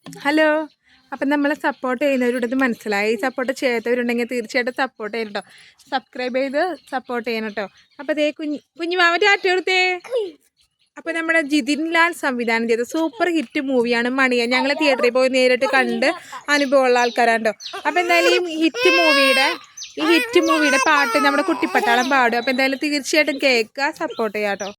Hello. അപ്പം നമ്മളെ support ചെയ്യുന്നവരുടെ മനസ്സിലായി. സപ്പോർട്ട് ചെയ്യാത്തവരുണ്ടെങ്കിൽ തീർച്ചയായിട്ടും സപ്പോർട്ട് ചെയ്യണം കേട്ടോ. സബ്സ്ക്രൈബ് ചെയ്ത് സപ്പോർട്ട് ചെയ്യണം കേട്ടോ. അപ്പോൾ അതേ കുഞ്ഞു മാമ ടാറ്റ കൊടുത്തേ. അപ്പോൾ നമ്മുടെ ജിതിൻ ലാൽ സംവിധാനം ചെയ്ത സൂപ്പർ ഹിറ്റ് മൂവിയാണ് മണിയൻ. ഞങ്ങൾ തിയേറ്ററിൽ പോയി നേരിട്ട് കണ്ട് അനുഭവമുള്ള ആൾക്കാരാണ് കേട്ടോ. അപ്പോൾ എന്തായാലും ഈ ഹിറ്റ് മൂവിയുടെ പാട്ട് നമ്മുടെ കുട്ടിപ്പട്ടാളം പാടും. അപ്പോൾ എന്തായാലും തീർച്ചയായിട്ടും കേൾക്കുക, സപ്പോർട്ട് ചെയ്യാം കേട്ടോ.